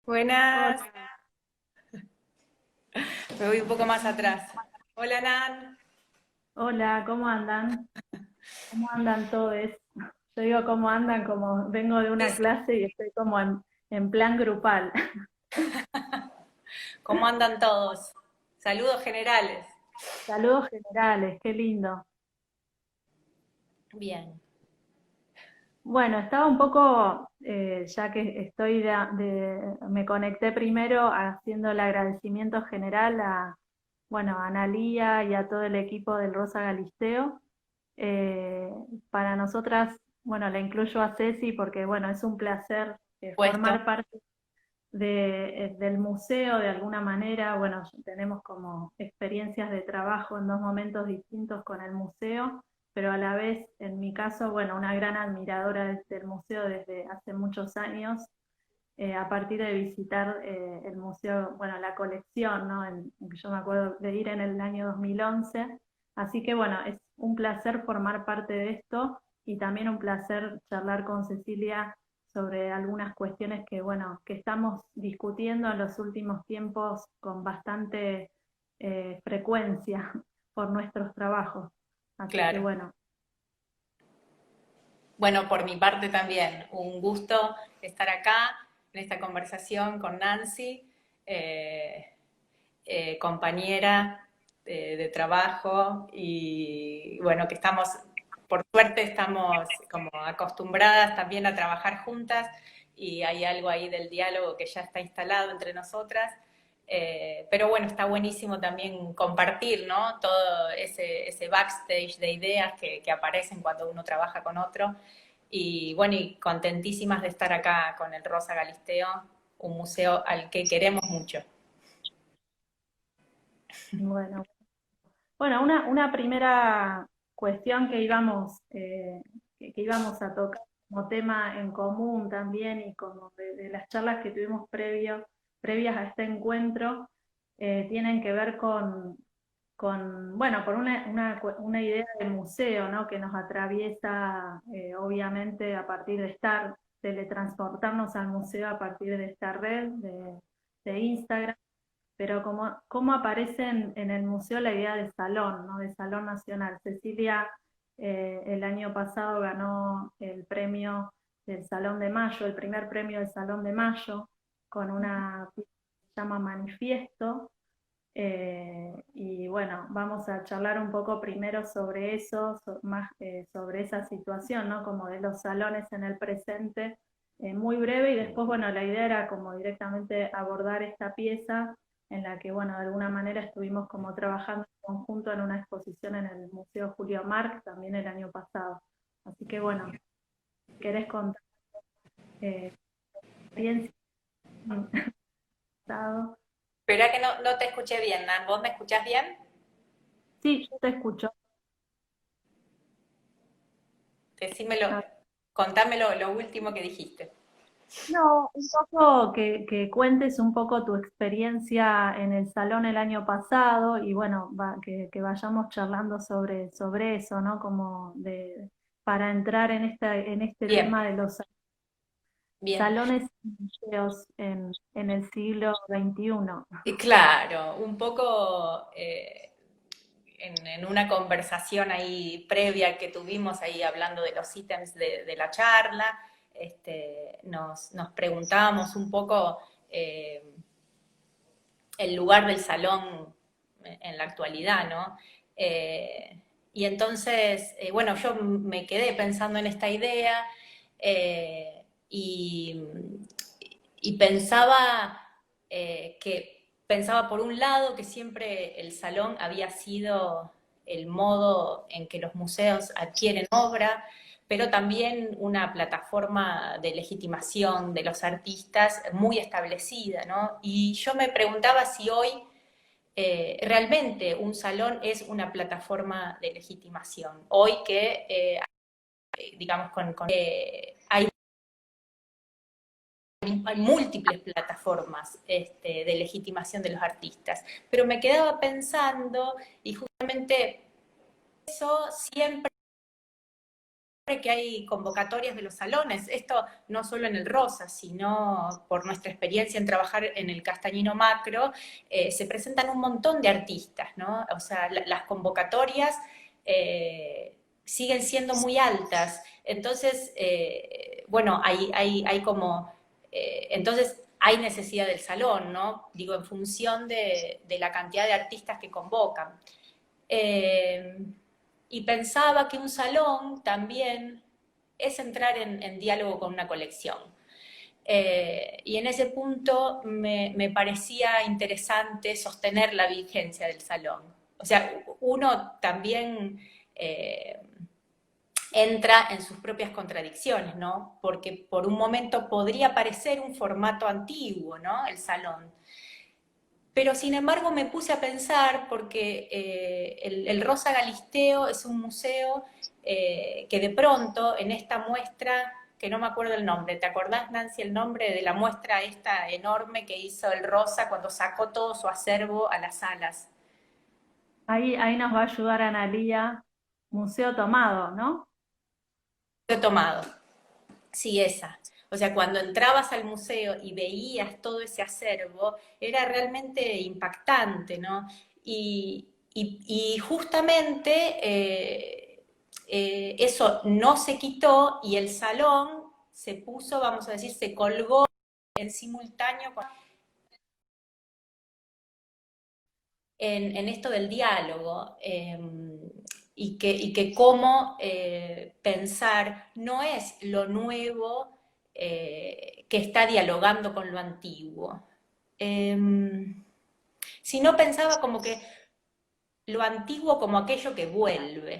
Buenas, Hola, me voy un poco más atrás. Hola Nan. hola, ¿cómo andan? ¿Cómo andan todos? Yo digo cómo andan como vengo de Sí, una sí. clase y estoy como en plan grupal. ¿Cómo andan todos? Saludos generales. Saludos generales, qué lindo. Bien. Bueno, estaba un poco, ya que estoy me conecté primero haciendo el agradecimiento general bueno, a Analía y a todo el equipo del Rosa Galisteo. Eh, para nosotras, bueno, la incluyo a Ceci porque, bueno, es un placer Puesto. formar parte del museo de alguna manera. Bueno, tenemos como experiencias de trabajo en dos momentos distintos con el museo, pero a la vez, en mi caso, bueno, una gran admiradora del museo desde hace muchos años, a partir de visitar el museo, bueno, la colección, ¿no? Yo me acuerdo de ir en el año 2011, así que bueno, es un placer formar parte de esto y también un placer charlar con Cecilia sobre algunas cuestiones que, bueno, que estamos discutiendo en los últimos tiempos con bastante frecuencia por nuestros trabajos. Así que Claro. bueno, Bueno, por mi parte también, un gusto estar acá en esta conversación con Nancy, eh, compañera de trabajo y bueno, que estamos, por suerte estamos como acostumbradas también a trabajar juntas y hay algo ahí del diálogo que ya está instalado entre nosotras. Pero bueno, está buenísimo también compartir, ¿no? Todo ese backstage de ideas que aparecen cuando uno trabaja con otro. Y bueno, y contentísimas de estar acá con el Rosa Galisteo, un museo al que queremos mucho. bueno. Bueno, una primera cuestión que íbamos a tocar como tema en común también y como de las charlas que tuvimos previas a este encuentro, tienen que ver bueno, con una idea de museo, ¿no? Que nos atraviesa, obviamente, a partir de teletransportarnos al museo a partir de esta red de Instagram, pero cómo aparece en el museo la idea de salón, ¿no? De salón nacional. Cecilia el año pasado ganó el premio del Salón de Mayo, el primer premio del Salón de Mayo, con una pieza que se llama Manifiesto. Y bueno, vamos a charlar un poco primero sobre eso, más sobre esa situación, ¿no? Como de los salones en el presente, muy breve, y después, bueno, la idea era como directamente abordar esta pieza en la que, bueno, de alguna manera estuvimos como trabajando en conjunto en una exposición en el Museo Julio Marc también el año pasado. Así que, bueno, si querés contar experiencia en el pasado. Espera que no te escuché bien, Nan. ¿Vos me escuchás bien? Sí, yo te escucho. Decímelo, contámelo lo último que dijiste. No, un poco que cuentes un poco tu experiencia en el salón el año pasado y bueno, que vayamos charlando sobre eso, ¿no? Para entrar en este Bien, tema de los bien. salones y museos en el siglo XXI. Y claro, un poco en una conversación ahí previa que tuvimos ahí hablando de los ítems de la charla, nos preguntábamos un poco el lugar del salón en la actualidad, ¿no? Y entonces, bueno, yo me quedé pensando en esta idea y, y pensaba pensaba por un lado que siempre el salón había sido el modo en que los museos adquieren obra, pero también una plataforma de legitimación de los artistas muy establecida, ¿no? Y yo me preguntaba si hoy realmente un salón es una plataforma de legitimación. Hoy que, digamos, hay múltiples plataformas de legitimación de los artistas, pero me quedaba pensando y justamente eso siempre que hay convocatorias de los salones, esto no solo en el Rosa, sino por nuestra experiencia en trabajar en el Castañino Macro, se presentan un montón de artistas, ¿no? O sea, las convocatorias siguen siendo muy altas, entonces, bueno, hay como, entonces hay necesidad del salón, ¿no? Digo, en función de la cantidad de artistas que convocan. Eh, y pensaba que un salón también es entrar en diálogo con una colección. Y en ese punto me parecía interesante sostener la vigencia del salón. O sea, uno también entra en sus propias contradicciones, ¿no? Porque por un momento podría parecer un formato antiguo, ¿no? El salón. Pero sin embargo me puse a pensar, porque el Rosa Galisteo es un museo que de pronto en esta muestra, que no me acuerdo el nombre, ¿te acordás, Nancy, el nombre de la muestra esta enorme que hizo el Rosa cuando sacó todo su acervo a las salas? Ahí nos va a ayudar Analía, Museo Tomado, ¿no? He tomado. Sí, esa. O sea, cuando entrabas al museo y veías todo ese acervo, era realmente impactante, ¿no? Y justamente eso no se quitó y el salón se puso, vamos a decir, se colgó en simultáneo en esto del diálogo. Y que cómo pensar no es lo nuevo que está dialogando con lo antiguo, eh, sino pensaba como que lo antiguo como aquello que vuelve,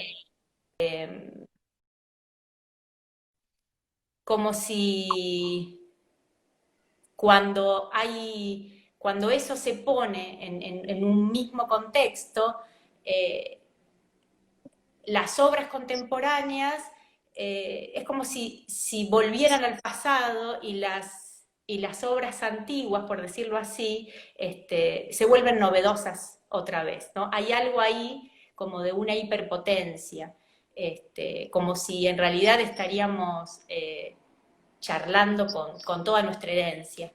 como si cuando eso se pone en un mismo contexto, eh, las obras contemporáneas es como si volvieran al pasado y las obras antiguas, por decirlo así, se vuelven novedosas otra vez, ¿no? Hay algo ahí como de una hiperpotencia, como si en realidad estaríamos charlando con toda nuestra herencia.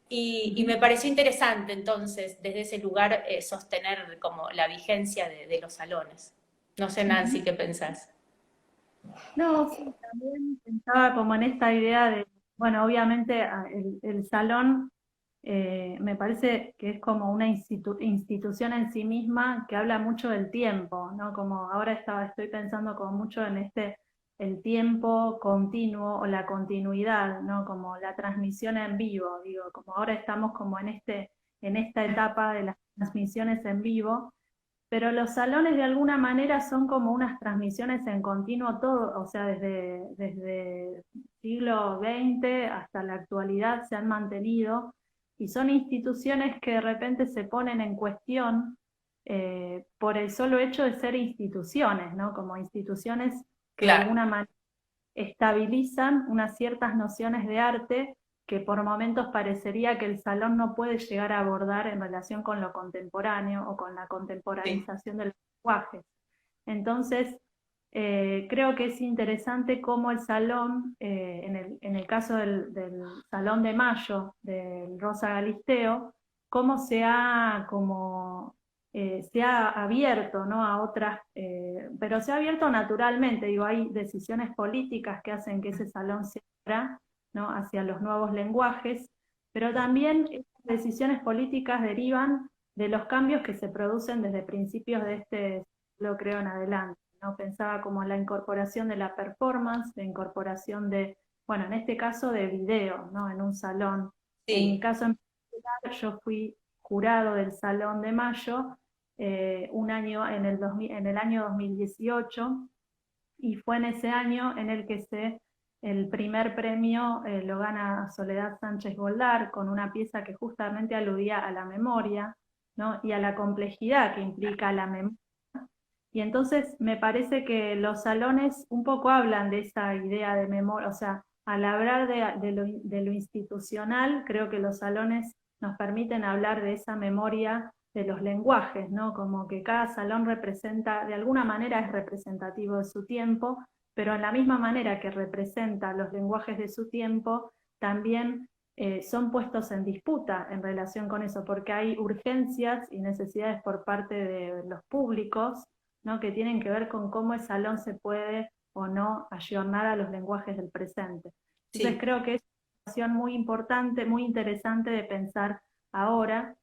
Y me pareció interesante entonces, desde ese lugar, sostener como la vigencia de los salones. No sé, Nancy, ¿qué pensás? No, sí, también pensaba como en esta idea de, bueno, obviamente el salón me parece que es como una institución en sí misma que habla mucho del tiempo, ¿no? Como ahora estoy pensando como mucho en el tiempo continuo o la continuidad, ¿no? Como la transmisión en vivo, digo, como ahora estamos como en esta etapa de las transmisiones en vivo, pero los salones de alguna manera son como unas transmisiones en continuo todo, o sea, desde siglo XX hasta la actualidad se han mantenido y son instituciones que de repente se ponen en cuestión por el solo hecho de ser instituciones, ¿no? Como instituciones que de Claro, alguna manera estabilizan unas ciertas nociones de arte que por momentos parecería que el salón no puede llegar a abordar en relación con lo contemporáneo o con la sí. contemporanización de los lenguajes. Entonces, creo que es interesante cómo el salón, en el caso del Salón de Mayo, del Rosa Galisteo, cómo se ha abierto, ¿no? A otras, pero se ha abierto naturalmente, digo, hay decisiones políticas que hacen que ese salón se abra, ¿no? Hacia los nuevos lenguajes, pero también esas decisiones políticas derivan de los cambios que se producen desde principios de este siglo, creo, en adelante, ¿no? Pensaba como la incorporación de la performance, la incorporación de, bueno, en este caso de video, ¿no? En un salón. En mi Sí, caso en particular, yo fui jurado del Salón de Mayo un año en el año 2018 y fue en ese año en el que el primer premio lo gana Soledad Sánchez Goldar con una pieza que justamente aludía a la memoria, ¿no? Y a la complejidad que implica la memoria. Y entonces me parece que los salones un poco hablan de esa idea de memoria, o sea, al hablar de lo institucional, creo que los salones nos permiten hablar de esa memoria de los lenguajes, ¿no? Como que cada salón representa, de alguna manera es representativo de su tiempo, pero en la misma manera que representa los lenguajes de su tiempo, también son puestos en disputa en relación con eso, porque hay urgencias y necesidades por parte de los públicos, ¿no? Que tienen que ver con cómo el salón se puede o no ayornar a los lenguajes del presente. Entonces Sí. creo que es una situación muy importante, muy interesante de pensar ahora,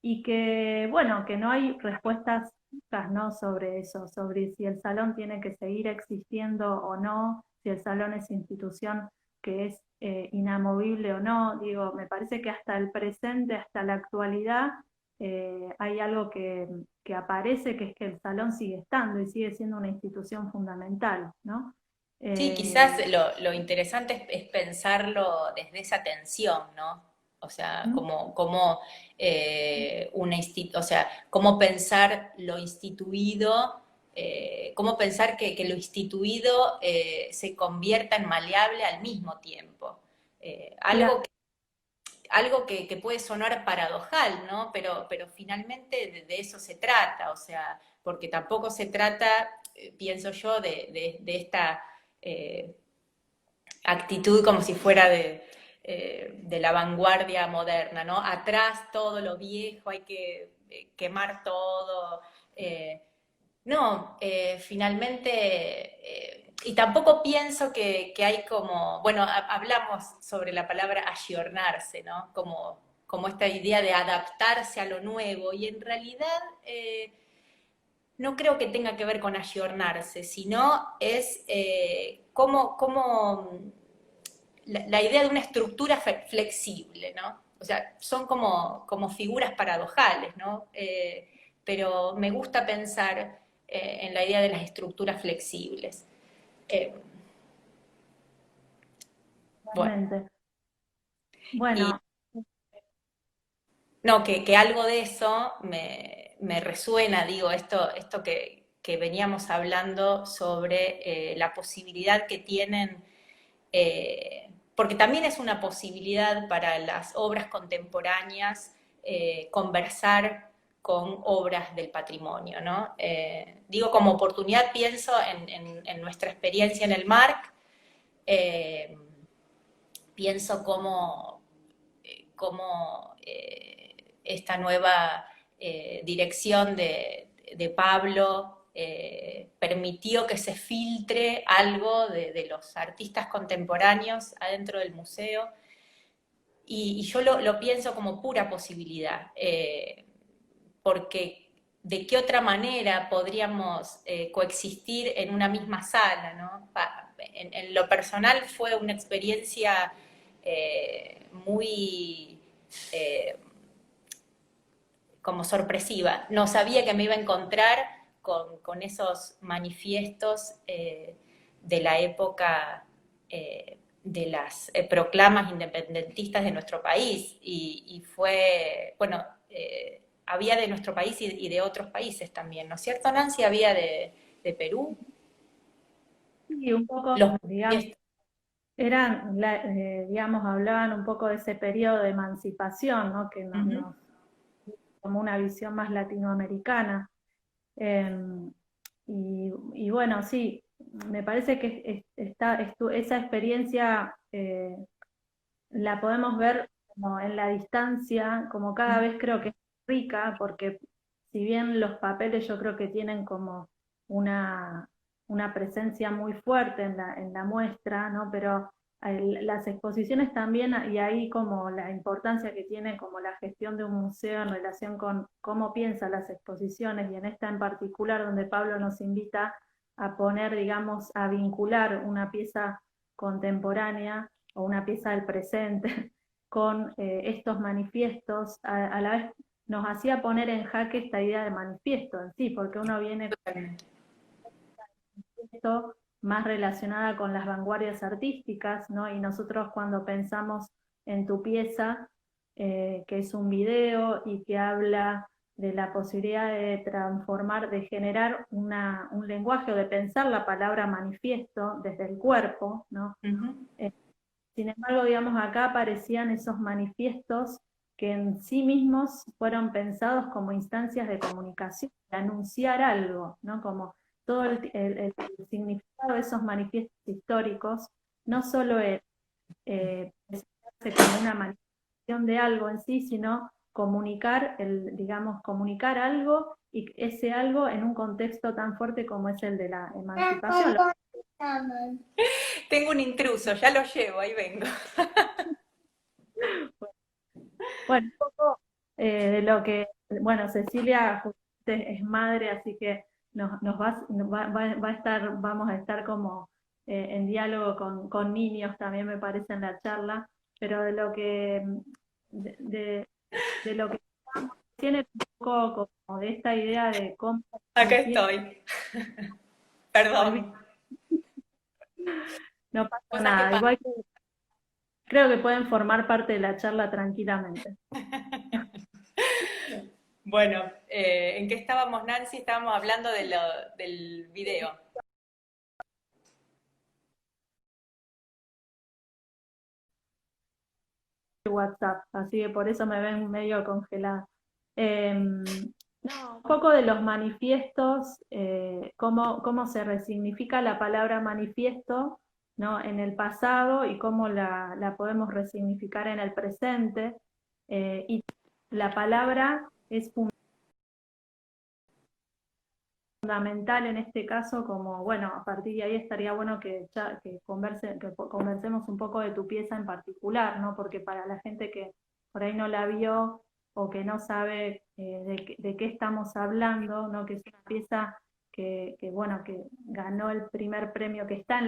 y que, bueno, que no hay respuestas fijas, ¿no? Sobre eso, sobre si el salón tiene que seguir existiendo o no, si el salón es institución que es inamovible o no. Digo, me parece que hasta el presente, hasta la actualidad, hay algo que aparece, que es que el salón sigue estando y sigue siendo una institución fundamental, ¿no? Sí, quizás Eh, lo interesante es pensarlo desde esa tensión, ¿no? O sea, como o sea, cómo pensar lo instituido, cómo pensar que lo instituido se convierta en maleable al mismo tiempo. claro, Algo que puede sonar paradojal, ¿no? Pero finalmente de eso se trata, o sea, porque tampoco se trata, pienso yo, de esta eh, actitud como si fuera de la vanguardia moderna, ¿no? Atrás todo lo viejo, hay que quemar todo. eh, no, finalmente, y tampoco pienso que hay como, bueno, hablamos sobre la palabra ayornarse, ¿no? Como esta idea de adaptarse a lo nuevo, y en realidad no creo que tenga que ver con ayornarse, sino es como la idea de una estructura flexible, ¿no? O sea, son como figuras paradojales, ¿no? Pero me gusta pensar en la idea de las estructuras flexibles. Eh, bueno, realmente. y Bueno, no, que algo de eso me resuena, digo, esto que veníamos hablando sobre la posibilidad que tienen, porque también es una posibilidad para las obras contemporáneas conversar con obras del patrimonio, ¿no? Digo, como oportunidad pienso en nuestra experiencia en el MARC, eh, pienso cómo esta nueva dirección de Pablo permitió que se filtre algo de los artistas contemporáneos adentro del museo, y yo lo pienso como pura posibilidad, porque de qué otra manera podríamos coexistir en una misma sala, ¿no? En lo personal fue una experiencia muy eh, como sorpresiva. No sabía que me iba a encontrar con esos manifiestos de la época de las proclamas independentistas de nuestro país. Y fue, bueno, había de nuestro país y de otros países también, ¿no es cierto, Nancy? Había de Perú, sí, un poco, los digamos, manifiestos. eran, digamos, hablaban un poco de ese periodo de emancipación, ¿no? Que Ujú. nos como una visión más latinoamericana. Eh, y bueno, sí, me parece que esa experiencia la podemos ver como en la distancia, como cada vez creo que es rica, porque si bien los papeles yo creo que tienen como una, una presencia muy fuerte en la muestra, ¿no? Pero las exposiciones también, y ahí como la importancia que tiene como la gestión de un museo en relación con cómo piensa las exposiciones, y en esta en particular donde Pablo nos invita a poner, digamos, a vincular una pieza contemporánea o una pieza del presente con estos manifiestos, a la vez nos hacía poner en jaque esta idea de manifiesto en sí, porque uno viene con esto más relacionada con las vanguardias artísticas, ¿no? Y nosotros cuando pensamos en tu pieza, que es un video y que habla de la posibilidad de transformar, de generar un lenguaje o de pensar la palabra manifiesto desde el cuerpo, ¿no? Ujú. Sin embargo, digamos, acá aparecían esos manifiestos que en sí mismos fueron pensados como instancias de comunicación, de anunciar algo, ¿no? Como todo el significado de esos manifiestos históricos no solo es presentarse como una manifestación de algo en sí, sino comunicar, digamos, comunicar algo y ese algo en un contexto tan fuerte como es el de la emancipación. Tengo un intruso, ya lo llevo, ahí vengo. Bueno, un poco de lo que, bueno, Cecilia justamente es madre, así que va a estar, vamos a estar como en diálogo con niños también me parece en la charla, pero de lo que, de lo que tiene un poco como de esta idea de cómo Acá manifiesta, estoy, perdón. no pasa Cosas que nada, pasan. igual que creo que pueden formar parte de la charla tranquilamente. Bueno, ¿en qué estábamos, Nancy? Estábamos hablando del video. WhatsApp, así que por eso me ven medio congelada. No, un poco de los manifiestos, cómo se resignifica la palabra manifiesto, ¿no? En el pasado y cómo la podemos resignificar en el presente. Y la palabra es fundamental en este caso, como, bueno, a partir de ahí estaría bueno que conversemos un poco de tu pieza en particular, ¿no? Porque para la gente que por ahí no la vio o que no sabe de qué estamos hablando, ¿no? Que es una pieza bueno, que ganó el primer premio que está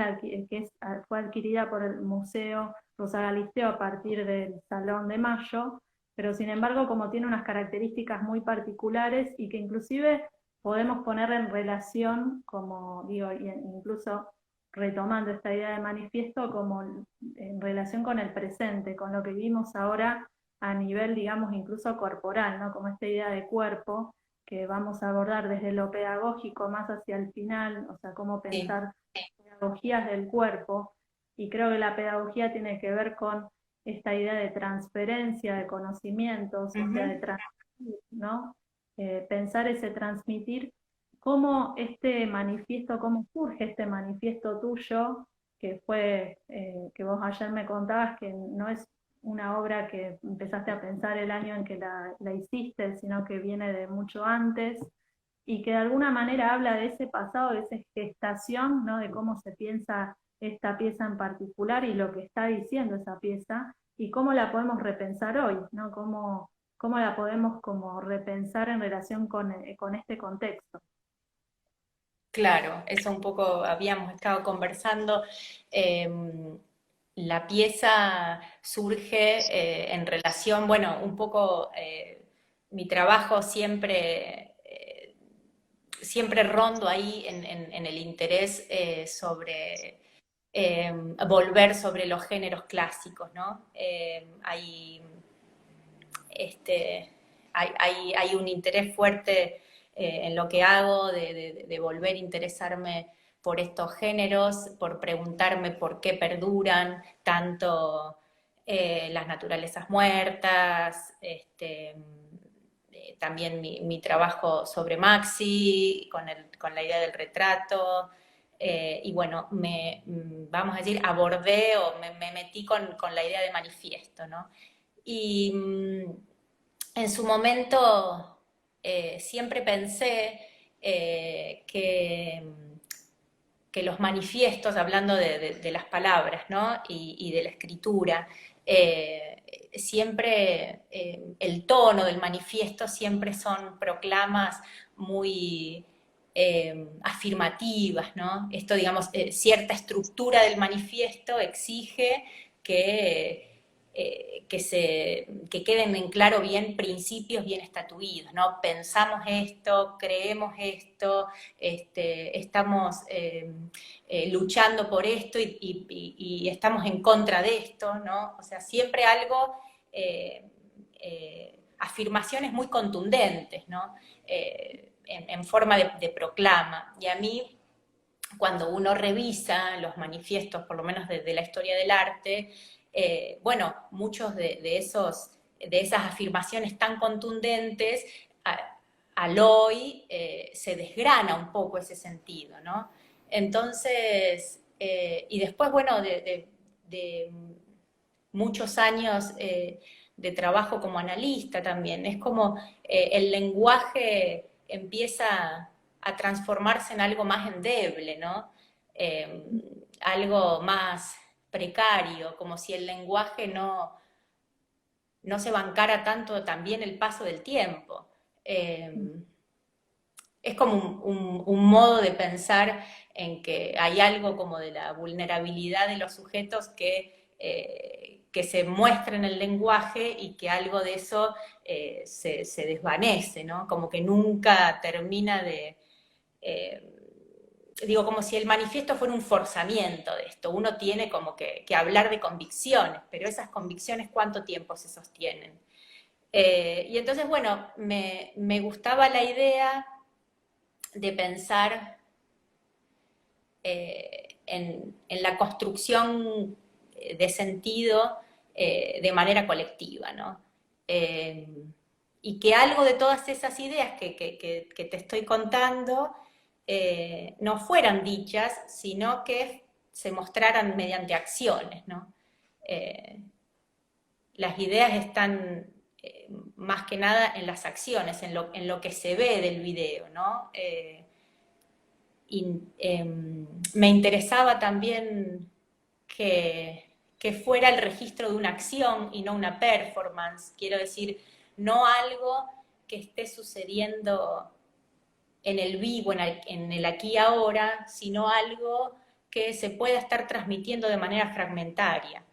fue adquirida por el Museo Rosa Galisteo a partir del Salón de Mayo, pero sin embargo, como tiene unas características muy particulares y que inclusive podemos poner en relación, como digo, incluso retomando esta idea de manifiesto, como en relación con el presente, con lo que vivimos ahora a nivel, digamos, incluso corporal, ¿no? Como esta idea de cuerpo que vamos a abordar desde lo pedagógico más hacia el final, o sea, cómo Sí. pensar pedagogías del cuerpo, y creo que la pedagogía tiene que ver con esta idea de transferencia de conocimientos, o sea, de transmitir, ¿no? Pensar ese transmitir, cómo este manifiesto, cómo surge este manifiesto tuyo, que fue, que vos ayer me contabas que no es una obra que empezaste a pensar el año en que la hiciste, sino que viene de mucho antes, y que de alguna manera habla de ese pasado, de esa gestación, ¿no? De cómo se piensa esta pieza en particular y lo que está diciendo esa pieza, y cómo la podemos repensar hoy, ¿no? Cómo la podemos como repensar en relación con este contexto. Claro, eso un poco habíamos estado conversando. La pieza surge en relación, bueno, un poco mi trabajo siempre rondo ahí en el interés sobre volver sobre los géneros clásicos, ¿no? Este, hay un interés fuerte en lo que hago de volver a interesarme por estos géneros, por preguntarme por qué perduran tanto las naturalezas muertas, también mi trabajo sobre Maxi, con la idea del retrato, y bueno, vamos a decir, abordé o me metí con la idea de manifiesto, ¿no? Y en su momento siempre pensé que los manifiestos, hablando de las palabras, ¿no? Y de la escritura, siempre el tono del manifiesto siempre son proclamas muy afirmativas, ¿no? Esto, digamos, cierta estructura del manifiesto exige que queden en claro bien principios bien estatuidos, ¿no? Pensamos esto, creemos esto, estamos luchando por esto y estamos en contra de esto, ¿no? O sea, siempre algo, afirmaciones muy contundentes, ¿no? En forma de proclama. Y a mí, cuando uno revisa los manifiestos, por lo menos de la historia del arte, bueno, muchos de esas afirmaciones tan contundentes al hoy se desgrana un poco ese sentido, ¿no? Entonces, y después, bueno, de muchos años de trabajo como analista también, es como el lenguaje empieza a transformarse en algo más endeble, ¿no? Algo más precario, como si el lenguaje no se bancara tanto también el paso del tiempo. Es como un modo de pensar en que hay algo como de la vulnerabilidad de los sujetos que se muestra en el lenguaje y que algo de eso se desvanece, ¿no? Como que nunca termina de... eh, digo, como si el manifiesto fuera un forzamiento de esto. Uno tiene como que hablar de convicciones, pero esas convicciones, ¿cuánto tiempo se sostienen? Y entonces, bueno, me gustaba la idea de pensar en la construcción de sentido de manera colectiva, ¿no? Eh, y que algo de todas esas ideas que te estoy contando no fueran dichas, sino que se mostraran mediante acciones, ¿no? Eh, las ideas están más que nada en las acciones, en lo que se ve del video, ¿no? Y me interesaba también que fuera el registro de una acción y no una performance, quiero decir, no algo que esté sucediendo en el vivo, en el aquí y ahora, sino algo que se pueda estar transmitiendo de manera fragmentaria.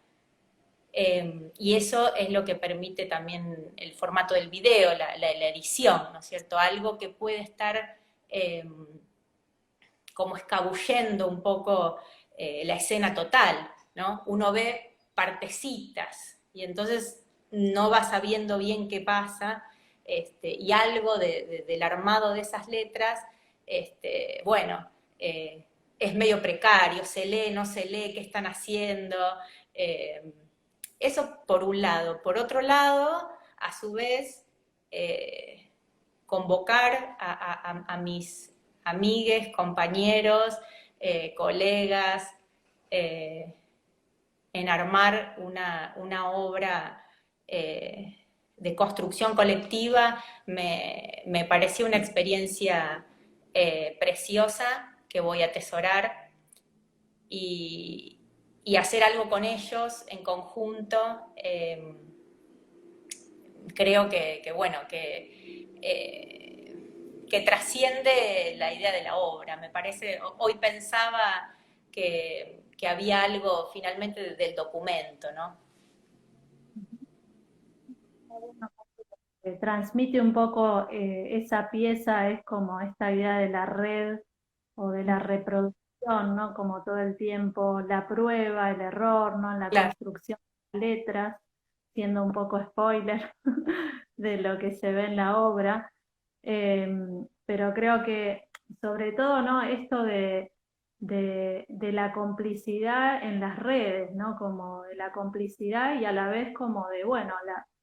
Y eso es lo que permite también el formato del video, la edición, ¿no es cierto? Algo que puede estar como escabullendo un poco la escena total, ¿no? Uno ve partecitas y entonces no va sabiendo bien qué pasa, y algo del armado de esas letras, bueno, es medio precario, se lee, no se lee, qué están haciendo. Eh, Eso por un lado. Por otro lado, a su vez, convocar a mis amigues, compañeros, colegas, eh, en armar una obra de construcción colectiva, me pareció una experiencia preciosa que voy a atesorar y, y hacer algo con ellos en conjunto. Creo bueno, que trasciende la idea de la obra. Me parece, hoy pensaba que había algo finalmente del documento, ¿no? Transmite un poco esa pieza, es como esta idea de la red o de la reproducción, ¿no? Como todo el tiempo la prueba, el error, ¿no? En la Claro. construcción de letras, siendo un poco spoiler de lo que se ve en la obra. Eh, pero creo que sobre todo, ¿no? Esto de la complicidad en las redes, ¿no? Como de la complicidad y a la vez como de, bueno,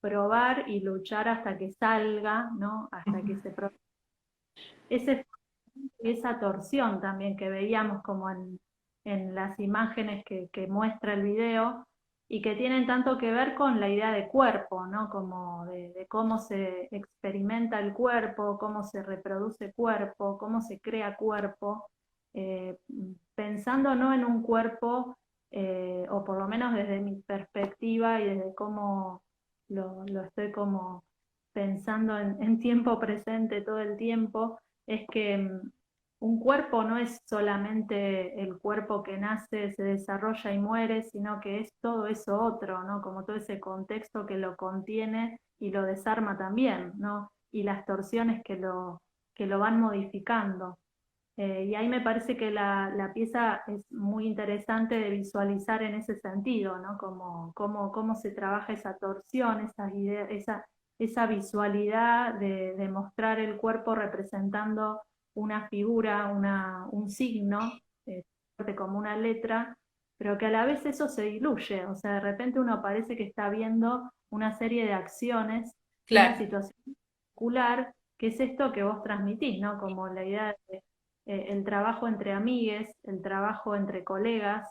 probar y luchar hasta que salga, ¿no? Hasta que se ese, esa torsión también que veíamos como en las imágenes que muestra el video y que tienen tanto que ver con la idea de cuerpo, ¿no? Como de cómo se experimenta el cuerpo, cómo se reproduce cuerpo, cómo se crea cuerpo, eh, pensando no en un cuerpo, o por lo menos desde mi perspectiva y desde cómo lo estoy como pensando en tiempo presente todo el tiempo, es que un cuerpo no es solamente el cuerpo que nace, se desarrolla y muere, sino que es todo eso otro, ¿no? Como todo ese contexto que lo contiene y lo desarma también, ¿no? Y las torsiones que lo van modificando. Y ahí me parece que la pieza es muy interesante de visualizar en ese sentido, ¿no? Cómo se trabaja esa torsión, esas ideas, esa visualidad de mostrar el cuerpo representando una figura, un signo, eh, como una letra, pero que a la vez eso se diluye, o sea, de repente uno parece que está viendo una serie de acciones y una Claro. situación particular que es esto que vos transmitís, ¿no? Como la idea de el trabajo entre amigues, el trabajo entre colegas,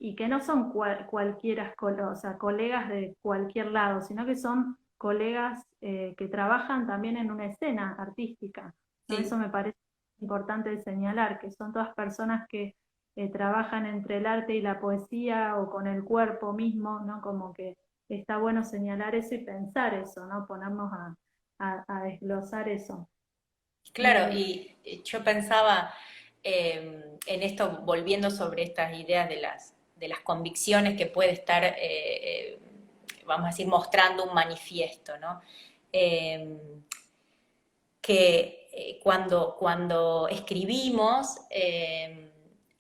y que no son cualquiera, o sea, colegas de cualquier lado, sino que son colegas que trabajan también en una escena artística, ¿no? Eso Sí. me parece importante de señalar, que son todas personas que trabajan entre el arte y la poesía o con el cuerpo mismo, ¿no? Como que está bueno señalar eso y pensar eso, ¿no? Ponernos a desglosar eso. Claro, y yo pensaba en esto, volviendo sobre estas ideas de las convicciones que puede estar, vamos a decir, mostrando un manifiesto, ¿no? Eh, que cuando escribimos,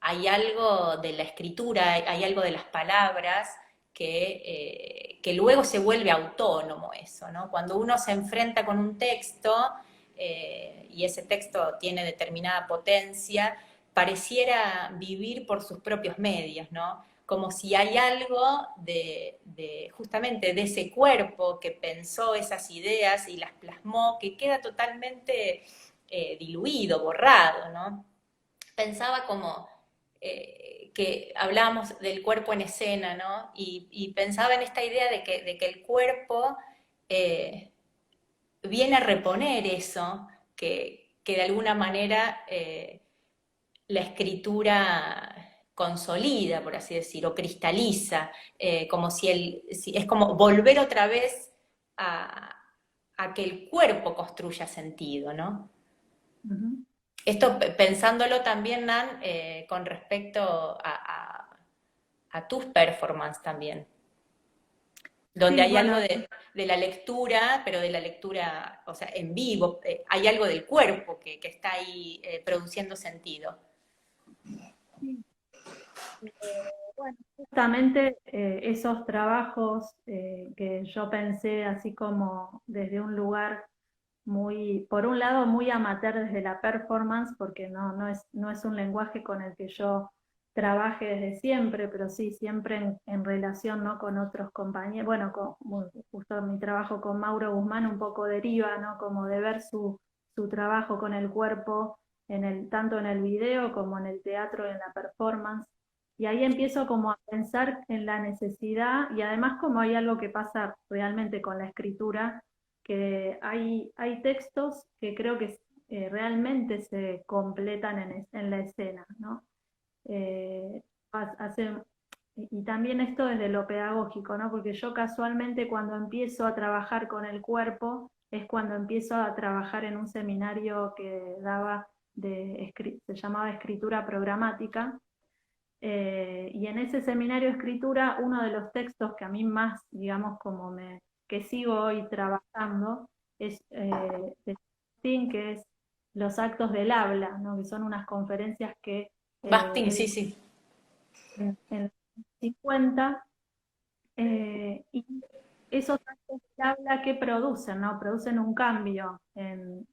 hay algo de la escritura, hay algo de las palabras que luego se vuelve autónomo eso, ¿no? Cuando uno se enfrenta con un texto y ese texto tiene determinada potencia, pareciera vivir por sus propios medios, ¿no? Como si hay algo justamente de ese cuerpo que pensó esas ideas y las plasmó, que queda totalmente diluido, borrado, ¿no? Pensaba como que hablábamos del cuerpo en escena, ¿no? Y pensaba en esta idea de que el cuerpo eh, viene a reponer eso que de alguna manera la escritura consolida, por así decir, o cristaliza, como si es como volver otra vez a, a que el cuerpo construya sentido, ¿no? Ujú. Esto pensándolo también, Nan, con respecto a tus performances también, donde Sí, hay algo bueno, de la lectura, pero de la lectura, o sea, en vivo, hay algo del cuerpo que está ahí produciendo sentido. sí. Bueno, justamente esos trabajos que yo pensé así como desde un lugar muy, por un lado muy amateur desde la performance, porque no es un lenguaje con el que yo trabaje desde siempre, pero sí siempre en relación, ¿no? Con otros compañeros, bueno, justo mi trabajo con Mauro Guzmán un poco deriva, ¿no? Como de ver su trabajo con el cuerpo, tanto en el video como en el teatro y en la performance. Y ahí empiezo como a pensar en la necesidad y además como hay algo que pasa realmente con la escritura, que hay textos que creo que realmente se completan en la escena, ¿no? Eh, hace, y también esto desde lo pedagógico, ¿no? Porque yo casualmente cuando empiezo a trabajar con el cuerpo es cuando empiezo a trabajar en un seminario que daba se llamaba escritura programática, y en ese seminario de escritura, uno de los textos que a mí más, digamos, que sigo hoy trabajando, es de Sting, que es Los actos del habla, ¿no? Que son unas conferencias que Bastín, él sí, sí. en los 50, y esos actos del habla que producen, ¿no? Producen un cambio en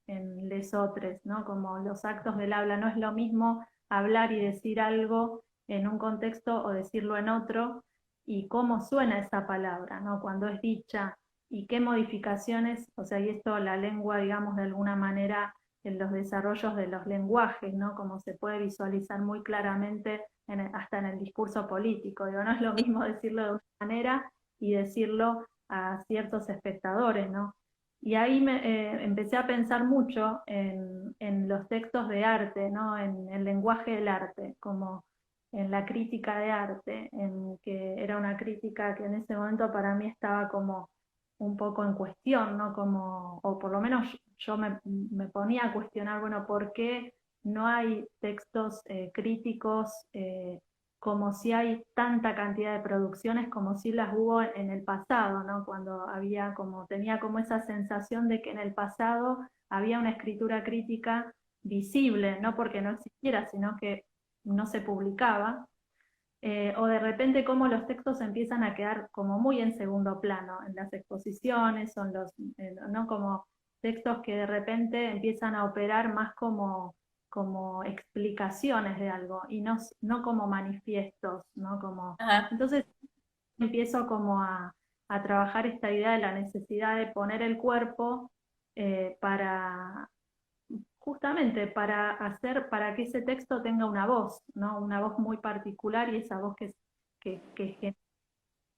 lesotres, ¿no? Como los actos del habla, no es lo mismo hablar y decir algo en un contexto o decirlo en otro, y cómo suena esa palabra, ¿no? Cuando es dicha, y qué modificaciones, o sea, y esto la lengua, digamos, de alguna manera en los desarrollos de los lenguajes, ¿no? Como se puede visualizar muy claramente hasta en el discurso político, digo, no es lo mismo decirlo de una manera y decirlo a ciertos espectadores, ¿no? Y ahí empecé a pensar mucho en los textos de arte, ¿no? En el lenguaje del arte, como en la crítica de arte, en que era una crítica que en ese momento para mí estaba como un poco en cuestión, ¿no? Como, o por lo menos yo me ponía a cuestionar, bueno, ¿por qué no hay textos críticos como si hay tanta cantidad de producciones como si las hubo en el pasado, ¿no? Cuando tenía como esa sensación de que en el pasado había una escritura crítica visible, no porque no existiera, sino que no se publicaba, o de repente cómo los textos empiezan a quedar como muy en segundo plano en las exposiciones, son ¿no? Como textos que de repente empiezan a operar más como explicaciones de algo y no como manifiestos, ¿no? Ajá. Entonces empiezo como a trabajar esta idea de la necesidad de poner el cuerpo para justamente para que ese texto tenga una voz, ¿no? Una voz muy particular y esa voz que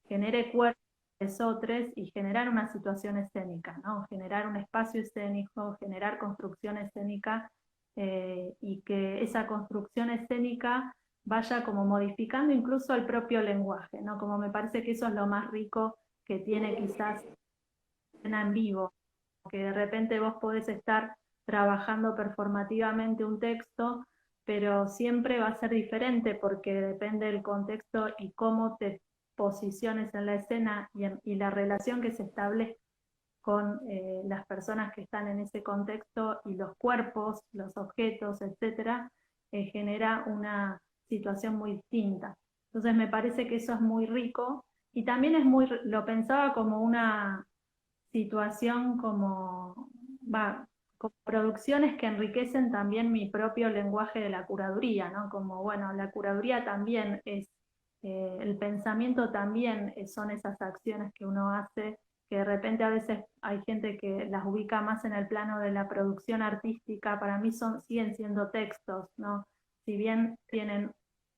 genere cuerpo de sotres y generar una situación escénica, ¿no? Generar un espacio escénico, generar construcción escénica y que esa construcción escénica vaya como modificando incluso el propio lenguaje, ¿no? Como me parece que eso es lo más rico que tiene quizás en vivo, que de repente vos podés estar trabajando performativamente un texto, pero siempre va a ser diferente porque depende del contexto y cómo te posiciones en la escena y la relación que se establece con las personas que están en ese contexto y los cuerpos, los objetos, etcétera, genera una situación muy distinta. Entonces me parece que eso es muy rico y también lo pensaba como una situación como producciones que enriquecen también mi propio lenguaje de la curaduría, ¿no? Como, bueno, la curaduría también es, el pensamiento también son esas acciones que uno hace, que de repente a veces hay gente que las ubica más en el plano de la producción artística, para mí siguen siendo textos, ¿no? Si bien tienen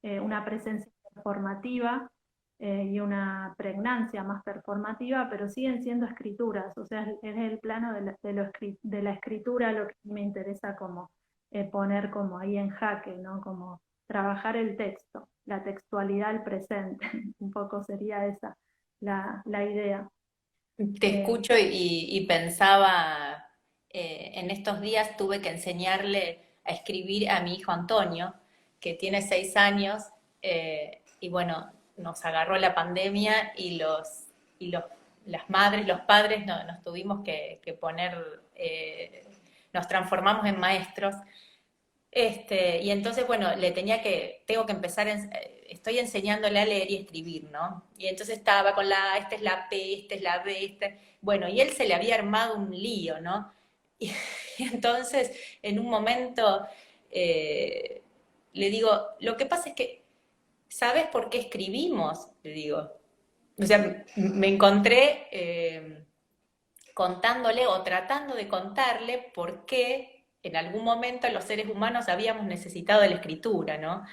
una presencia performativa, y una pregnancia más performativa, pero siguen siendo escrituras, o sea, es el plano de la escritura lo que me interesa como poner como ahí en jaque, ¿no? Como trabajar el texto, la textualidad al presente, un poco sería esa la idea. Te Eh, escucho y pensaba, en estos días tuve que enseñarle a escribir a mi hijo Antonio, que tiene 6 años, y bueno, nos agarró la pandemia y los, las madres, los padres nos tuvimos que poner, nos transformamos en maestros. Y entonces, bueno, tengo que empezar, estoy enseñándole a leer y escribir, ¿no? Y entonces estaba con esta es la P, esta es la B, bueno, y él se le había armado un lío, ¿no? Y, y entonces, en un momento, eh, le digo, lo que pasa es que, ¿sabes por qué escribimos? Le digo. O sea, me encontré contándole o tratando de contarle por qué en algún momento los seres humanos habíamos necesitado de la escritura, ¿no?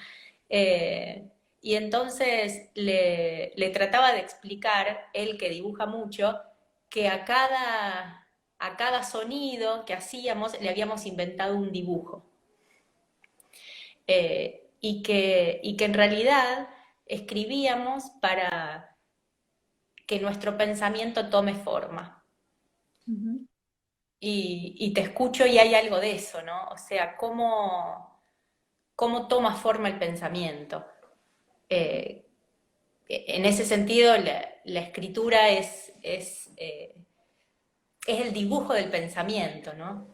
Eh, y entonces le trataba de explicar, él que dibuja mucho, que a cada sonido que hacíamos le habíamos inventado un dibujo. Y que en realidad escribíamos para que nuestro pensamiento tome forma. uh -huh. Y te escucho y hay algo de eso, ¿no? O sea, cómo toma forma el pensamiento. Eh, en ese sentido, la escritura es el dibujo del pensamiento, ¿no?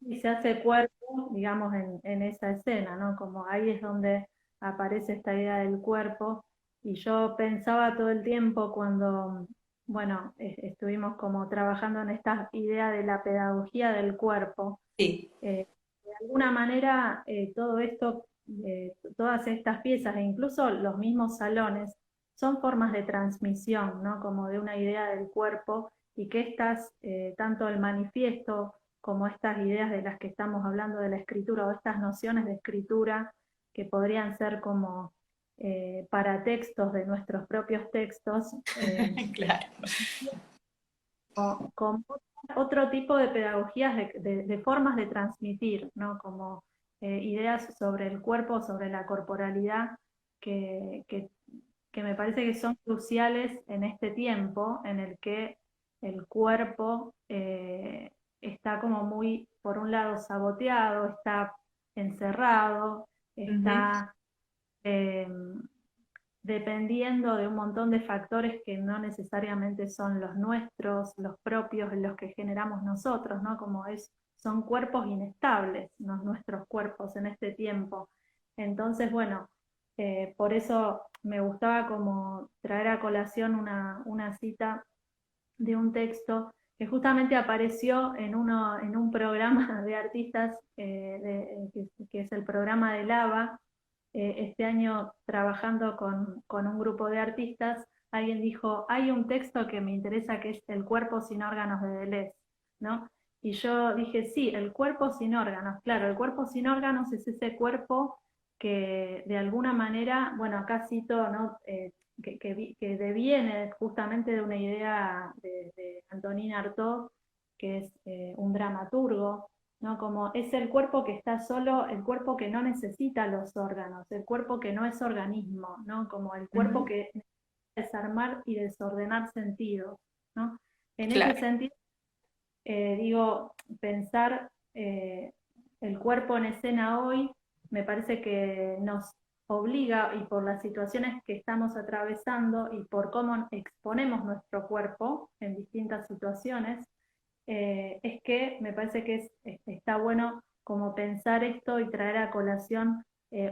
Y se hace cuerpo, digamos, en esa escena, ¿no? Como ahí es donde aparece esta idea del cuerpo. Y yo pensaba todo el tiempo cuando, bueno, estuvimos como trabajando en esta idea de la pedagogía del cuerpo. Sí. De alguna manera, todo esto, todas estas piezas e incluso los mismos salones son formas de transmisión, ¿no? Como de una idea del cuerpo y que estas, tanto el manifiesto como estas ideas de las que estamos hablando de la escritura o estas nociones de escritura que podrían ser como paratextos de nuestros propios textos, Claro. como otro tipo de pedagogías, de formas de transmitir, ¿no? Como ideas sobre el cuerpo, sobre la corporalidad, que, que, que me parece que son cruciales en este tiempo en el que el cuerpo está como muy, por un lado, saboteado, está encerrado, Ujú. está eh, dependiendo de un montón de factores que no necesariamente son los nuestros, los propios, los que generamos nosotros, ¿no? Como son cuerpos inestables, nuestros cuerpos en este tiempo. Entonces, bueno, por eso me gustaba como traer a colación una cita de un texto que justamente apareció en un programa de artistas, que es el programa de Lava, este año trabajando con un grupo de artistas, alguien dijo, hay un texto que me interesa que es El cuerpo sin órganos de Deleuze, ¿no? Y yo dije, sí, el cuerpo sin órganos, claro, el cuerpo sin órganos es ese cuerpo que de alguna manera, bueno, acá cito, ¿no? Que deviene justamente de una idea de Antonin Artaud, que es un dramaturgo, ¿no? Como es el cuerpo que está solo, el cuerpo que no necesita los órganos, el cuerpo que no es organismo, ¿no? Como el cuerpo Ujú. que necesita desarmar y desordenar sentidos, ¿no? En ese Claro. sentido, digo, pensar el cuerpo en escena hoy me parece que nos obliga, y por las situaciones que estamos atravesando y por cómo exponemos nuestro cuerpo en distintas situaciones, es que me parece que está bueno como pensar esto y traer a colación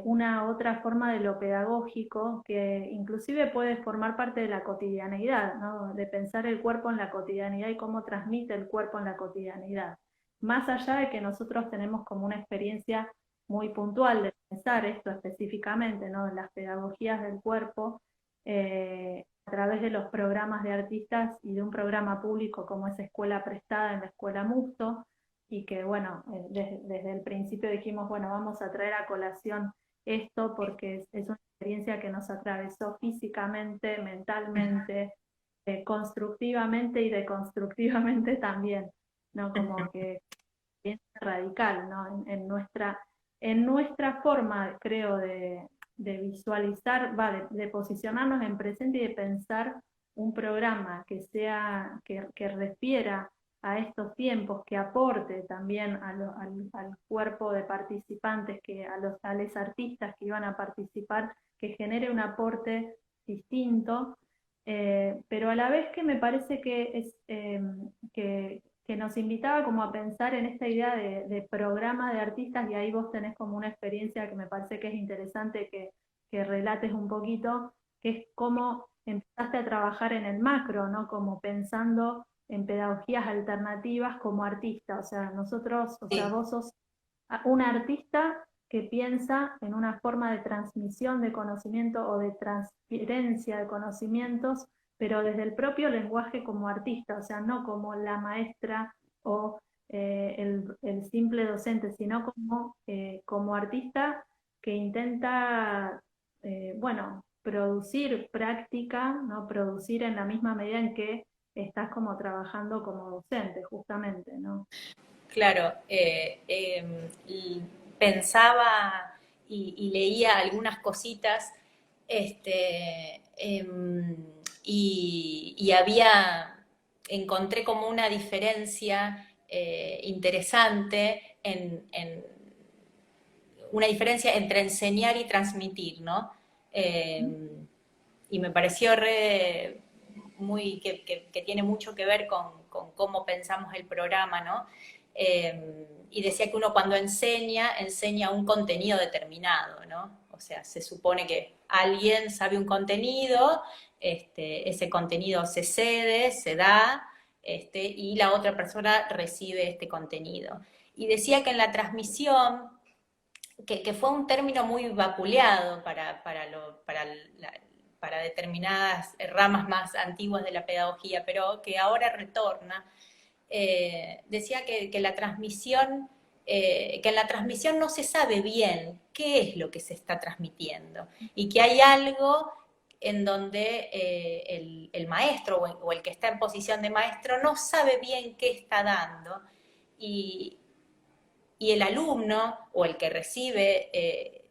una otra forma de lo pedagógico que inclusive puede formar parte de la cotidianeidad, ¿no? De pensar el cuerpo en la cotidianidad y cómo transmite el cuerpo en la cotidianidad. Más allá de que nosotros tenemos como una experiencia muy puntual de pensar esto específicamente, ¿no? Las pedagogías del cuerpo, a través de los programas de artistas y de un programa público como es Escuela Prestada en la Escuela Musto, y que bueno, desde el principio dijimos, bueno, vamos a traer a colación esto porque es una experiencia que nos atravesó físicamente, mentalmente, constructivamente y deconstructivamente también, ¿no? Como que es radical, ¿no? En nuestra forma, creo, de visualizar, de posicionarnos en presente y de pensar un programa que sea, que refiera a estos tiempos, que aporte también al cuerpo de participantes, a los artistas que iban a participar, que genere un aporte distinto, pero a la vez que me parece que que nos invitaba como a pensar en esta idea de programa de artistas, y ahí vos tenés como una experiencia que me parece que es interesante que relates un poquito, que es cómo empezaste a trabajar en el macro, ¿no? Como pensando en pedagogías alternativas como artista, o sea, nosotros, o sea, Sí. vos sos un artista que piensa en una forma de transmisión de conocimiento o de transferencia de conocimientos, pero desde el propio lenguaje como artista, o sea, no como la maestra o el simple docente, sino como artista que intenta, bueno, producir práctica, ¿no? Producir en la misma medida en que estás como trabajando como docente, justamente, ¿no? Claro, pensaba y leía algunas cositas, y encontré como una diferencia interesante una diferencia entre enseñar y transmitir, ¿no? Eh, y me pareció que tiene mucho que ver con cómo pensamos el programa, ¿no? Y decía que uno cuando enseña un contenido determinado, ¿no? O sea, se supone que alguien sabe un contenido, ese contenido se cede, se da, y la otra persona recibe este contenido. Y decía que en la transmisión, que fue un término muy vapuleado para determinadas ramas más antiguas de la pedagogía, pero que ahora retorna. Decía que la transmisión, que en la transmisión no se sabe bien qué es lo que se está transmitiendo y que hay algo en donde el maestro o el que está en posición de maestro no sabe bien qué está dando y, y el alumno o el que recibe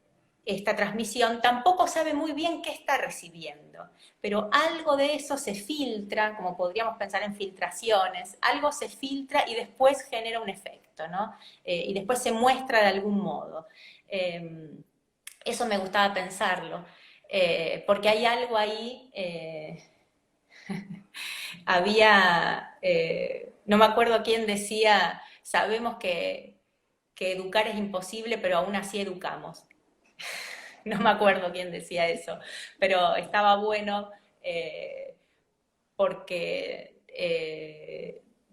esta transmisión tampoco sabe muy bien qué está recibiendo, pero algo de eso se filtra, como podríamos pensar en filtraciones, algo se filtra y después genera un efecto, ¿no? Y después se muestra de algún modo. Eso me gustaba pensarlo, porque hay algo ahí, no me acuerdo quién decía, sabemos que educar es imposible, pero aún así educamos. No me acuerdo quién decía eso, pero estaba bueno porque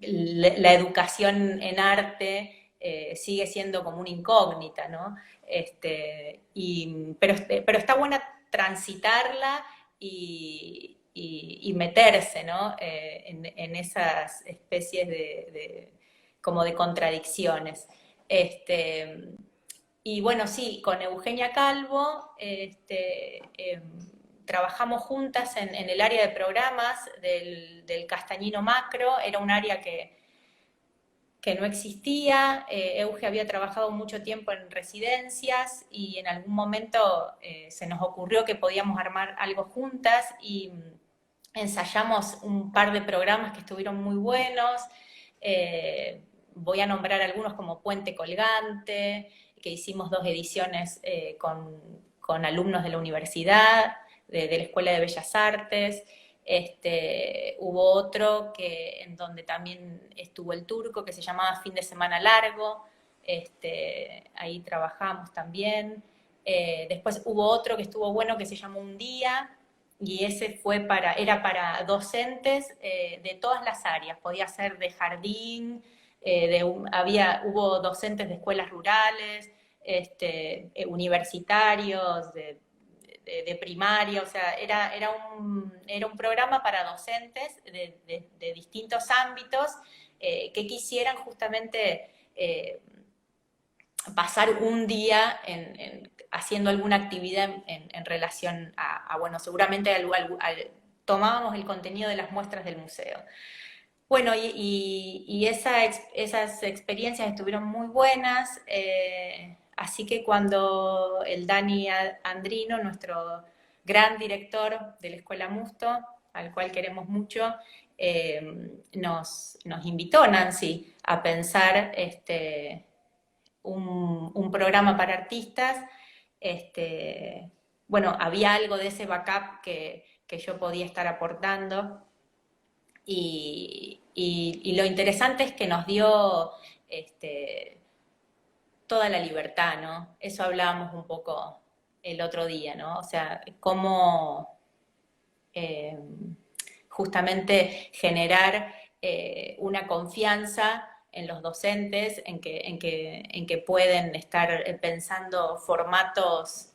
la educación en arte sigue siendo como una incógnita, ¿no? Pero está buena transitarla y meterse, ¿no? En esas especies como de contradicciones. Y bueno, sí, con Eugenia Calvo trabajamos juntas en el área de programas del Castañino Macro. Era un área que no existía. Euge había trabajado mucho tiempo en residencias y en algún momento se nos ocurrió que podíamos armar algo juntas y ensayamos un par de programas que estuvieron muy buenos. Voy a nombrar algunos como Puente Colgante, que hicimos 2 ediciones con alumnos de la universidad, de la Escuela de Bellas Artes. Hubo otro en donde también estuvo el turco, que se llamaba Fin de Semana Largo. Ahí trabajamos también. Después hubo otro que estuvo bueno, que se llamó Un Día, y ese era para docentes de todas las áreas. Podía ser de jardín, hubo docentes de escuelas rurales, universitarios, de primaria. O sea, era un programa para docentes de distintos ámbitos que quisieran justamente pasar un día haciendo alguna actividad en relación bueno, seguramente tomábamos el contenido de las muestras del museo. Bueno, y esas experiencias estuvieron muy buenas, así que cuando el Dani Andrino, nuestro gran director de la Escuela Musto, al cual queremos mucho, nos invitó, Nancy, a pensar un programa para artistas. Bueno, había algo de ese backup que yo podía estar aportando. Y lo interesante es que nos dio toda la libertad, ¿no? Eso hablábamos un poco el otro día, ¿no? O sea, cómo eh, justamente generar una confianza en los docentes, en que pueden estar pensando formatos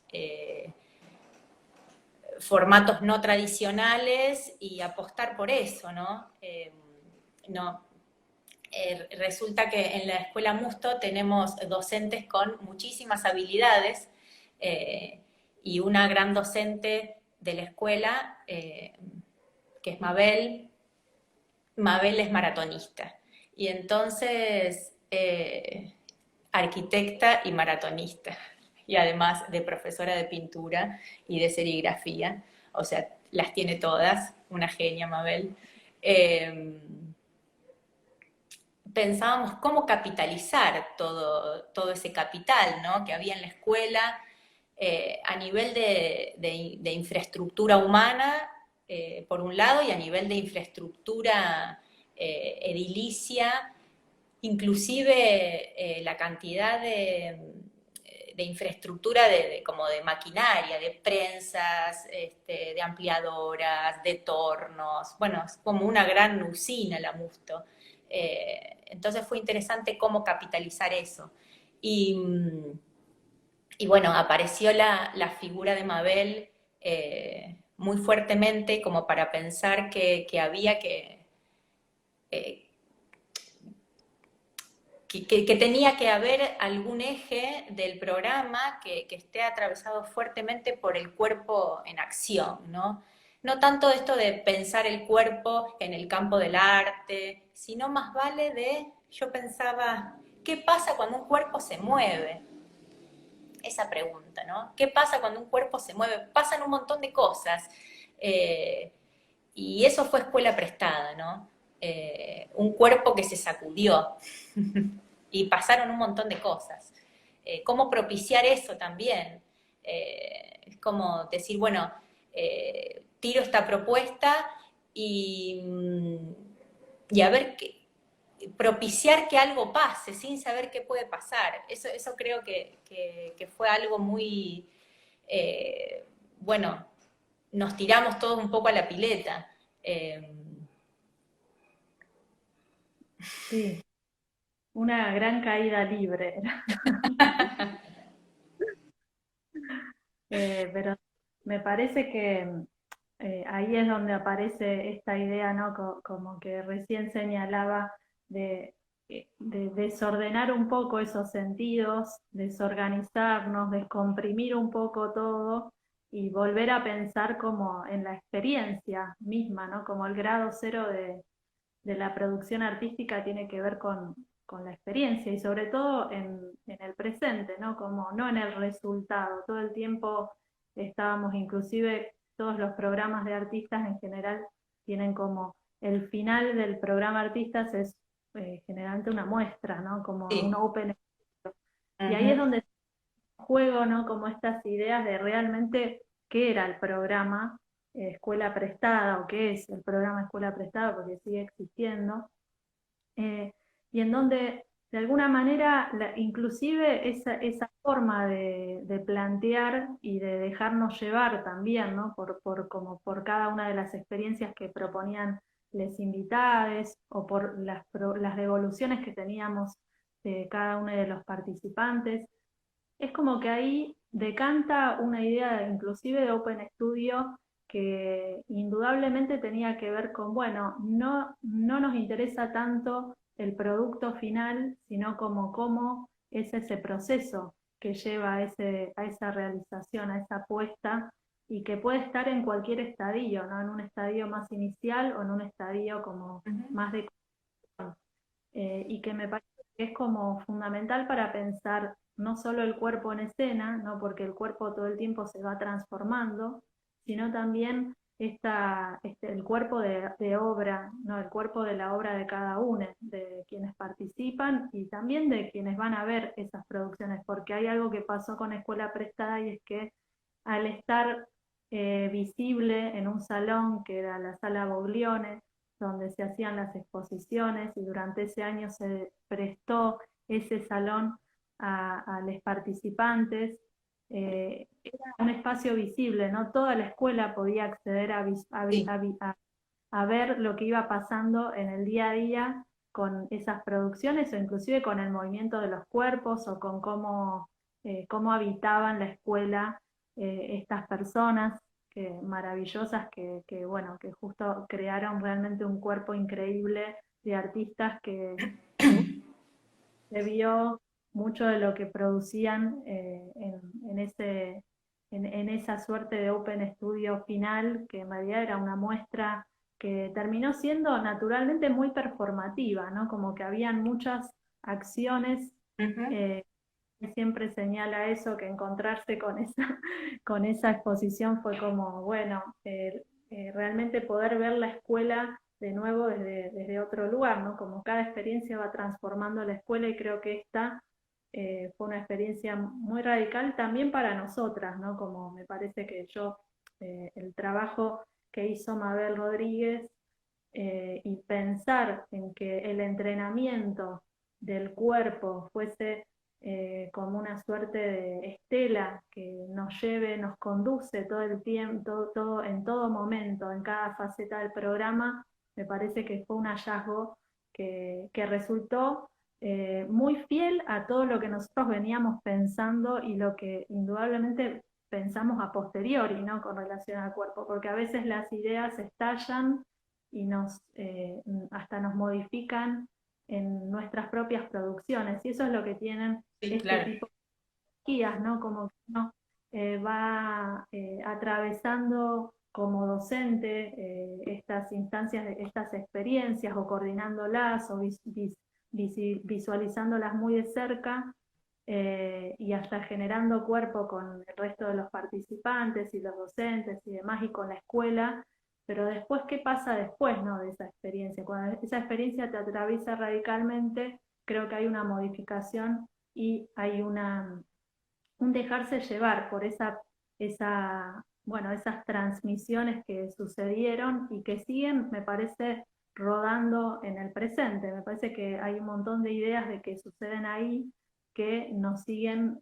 no tradicionales y apostar por eso, ¿no? No Resulta que en la Escuela Musto tenemos docentes con muchísimas habilidades y una gran docente de la escuela, que es Mabel es maratonista. Y entonces, arquitecta y maratonista, y además de profesora de pintura y de serigrafía, o sea, las tiene todas, una genia Mabel. Pensábamos cómo capitalizar todo ese capital, ¿no?, que había en la escuela a nivel de infraestructura humana, por un lado, y a nivel de infraestructura edilicia, inclusive la cantidad de infraestructura como de maquinaria, de prensas, de ampliadoras, de tornos. Bueno, es como una gran usina la Musto. Entonces fue interesante cómo capitalizar eso. Y bueno, apareció la figura de Mabel muy fuertemente como para pensar que había eh, que tenía que haber algún eje del programa que esté atravesado fuertemente por el cuerpo en acción, ¿no? No tanto esto de pensar el cuerpo en el campo del arte, sino más vale yo pensaba, ¿qué pasa cuando un cuerpo se mueve? Esa pregunta, ¿no? ¿Qué pasa cuando un cuerpo se mueve? Pasan un montón de cosas. Eh, y eso fue escuela prestada, ¿no? Un cuerpo que se sacudió y pasaron un montón de cosas. ¿Cómo propiciar eso también? Es como decir, bueno, tiro esta propuesta y a ver propiciar que algo pase sin saber qué puede pasar. Eso creo que fue algo muy, bueno, nos tiramos todos un poco a la pileta. Sí, una gran caída libre. Pero me parece que ahí es donde aparece esta idea, ¿no? Como que recién señalaba de desordenar un poco esos sentidos, desorganizarnos, descomprimir un poco todo y volver a pensar como en la experiencia misma, ¿no? Como el grado cero de la producción artística tiene que ver con la experiencia y sobre todo en el presente, ¿no? Como no en el resultado. Todo el tiempo estábamos, inclusive todos los programas de artistas en general tienen como el final del programa artistas es generalmente una muestra, ¿no? Como un Sí. open. Y ahí es Ujú. donde juego, ¿no? Como estas ideas de realmente qué era el programa Escuela Prestada o qué es el programa Escuela Prestada, porque sigue existiendo, eh, y en donde de alguna manera inclusive esa forma de plantear y de dejarnos llevar también, ¿no? Como por cada una de las experiencias que proponían les invitades o por las devoluciones que teníamos de cada uno de los participantes, es como que ahí decanta una idea inclusive de Open Studio que indudablemente tenía que ver con, bueno, no nos interesa tanto el producto final, sino como cómo es ese proceso que lleva a esa realización, a esa apuesta, y que puede estar en cualquier estadio, ¿no? En un estadio más inicial o en un estadio como Ujú. más de y que me parece que es como fundamental para pensar no solo el cuerpo en escena, ¿no? Porque el cuerpo todo el tiempo se va transformando, sino también el cuerpo de obra, ¿no? El cuerpo de la obra de cada uno, de quienes participan y también de quienes van a ver esas producciones, porque hay algo que pasó con Escuela Prestada y es que al estar visible en un salón que era la Sala Boglione, donde se hacían las exposiciones y durante ese año se prestó ese salón a los participantes. Era un espacio visible, ¿no? Toda la escuela podía acceder Sí. a ver lo que iba pasando en el día a día con esas producciones o inclusive con el movimiento de los cuerpos o con cómo habitaban la escuela estas personas maravillosas bueno, que justo crearon realmente un cuerpo increíble de artistas que se vio mucho de lo que producían en esa suerte de Open Studio final, que en realidad era una muestra que terminó siendo naturalmente muy performativa, ¿no? Como que habían muchas acciones, Ujú. eh, siempre señala eso, que encontrarse con con esa exposición fue como, bueno, realmente poder ver la escuela de nuevo desde otro lugar, ¿no? Como cada experiencia va transformando la escuela y creo que esta fue una experiencia muy radical también para nosotras, ¿no? Como me parece que el trabajo que hizo Mabel Rodríguez y pensar en que el entrenamiento del cuerpo fuese como una suerte de estela que nos lleve, nos conduce todo el tiempo, en todo momento, en cada faceta del programa, me parece que fue un hallazgo que resultó muy fiel a todo lo que nosotros veníamos pensando y lo que indudablemente pensamos a posteriori, ¿no? Con relación al cuerpo, porque a veces las ideas estallan y hasta nos modifican en nuestras propias producciones. Y eso es lo que tienen Sí, este claro. tipo de guías, ¿no? Como que uno va atravesando como docente estas instancias, estas experiencias o coordinándolas o visualizándolas muy de cerca y hasta generando cuerpo con el resto de los participantes y los docentes y demás y con la escuela, pero después, ¿qué pasa después, no, de esa experiencia? Cuando esa experiencia te atraviesa radicalmente, creo que hay una modificación y hay un dejarse llevar por bueno, esas transmisiones que sucedieron y que siguen, me parece, rodando en el presente. Me parece que hay un montón de ideas de que suceden ahí que nos siguen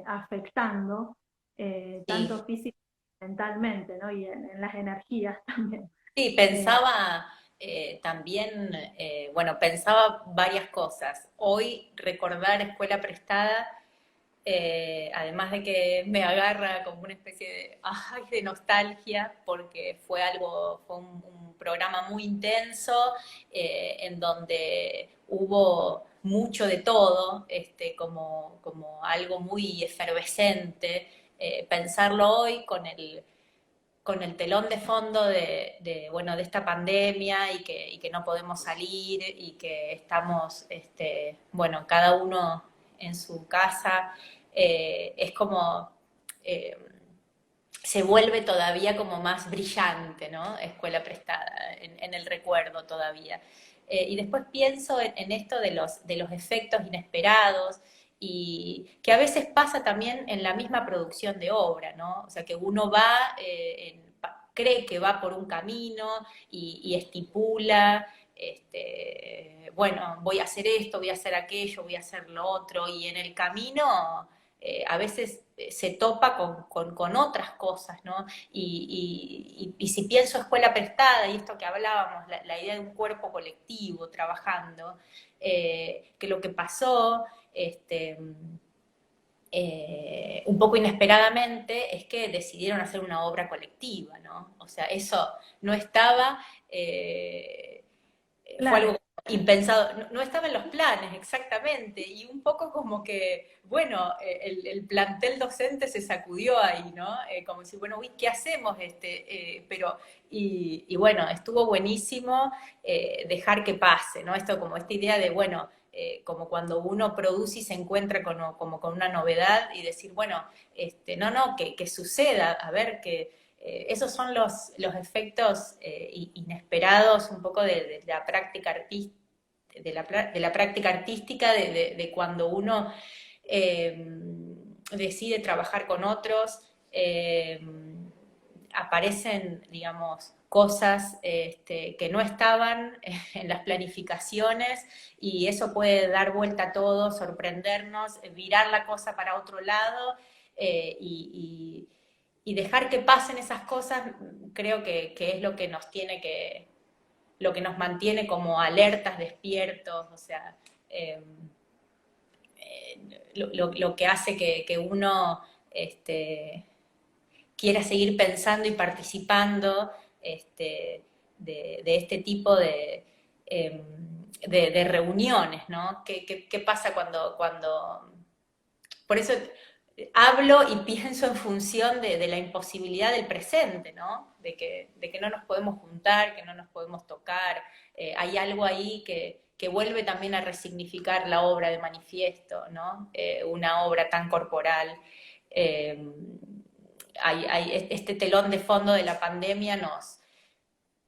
afectando, Sí. tanto físicamente, mentalmente, ¿no? Y en las energías también. Sí, Eh, pensaba también, bueno, pensaba varias cosas. Hoy recordar escuela prestada además de que me agarra como una especie de, ay, de nostalgia, porque fue un programa muy intenso, en donde hubo mucho de todo, como algo muy efervescente. Pensarlo hoy con el telón de fondo bueno, de esta pandemia y que no podemos salir y que estamos, bueno, cada uno en su casa, es como, eh, se vuelve todavía como más brillante, ¿no? Escuela prestada, en el recuerdo todavía. Y después pienso en esto de los efectos inesperados y que a veces pasa también en la misma producción de obra, ¿no? O sea, que uno va, cree que va por un camino y estipula, bueno, voy a hacer esto, voy a hacer aquello, voy a hacer lo otro, y en el camino a veces se topa con otras cosas, ¿no? Y si pienso escuela prestada y esto que hablábamos, la idea de un cuerpo colectivo trabajando, que lo que pasó, un poco inesperadamente, es que decidieron hacer una obra colectiva, ¿no? O sea, eso no estaba, fue Claro. algo impensado, no estaba en los planes exactamente, y un poco como que, bueno, el plantel docente se sacudió ahí, ¿no? Como decir, bueno, uy, ¿qué hacemos? Y bueno, estuvo buenísimo, dejar que pase, ¿no? Esto como esta idea de, bueno, como cuando uno produce y se encuentra como con una novedad y decir, bueno, no, que suceda, a ver, esos son los efectos inesperados un poco de la práctica artística, de la práctica artística, de cuando uno eh, decide trabajar con otros, aparecen, digamos, cosas que no estaban en las planificaciones, y eso puede dar vuelta a todo, sorprendernos, virar la cosa para otro lado, y dejar que pasen esas cosas. Creo que es lo que nos tiene lo que nos mantiene como alertas, despiertos, o sea, eh, lo que hace que uno, este, quiera seguir pensando y participando, de este tipo de reuniones, ¿no? ¿Qué pasa cuando... Por eso hablo y pienso en función de la imposibilidad del presente, ¿no? De que no nos podemos juntar, que no nos podemos tocar. Hay algo ahí que vuelve también a resignificar la obra de Manifiesto, ¿no? Una obra tan corporal. Eh, este telón de fondo de la pandemia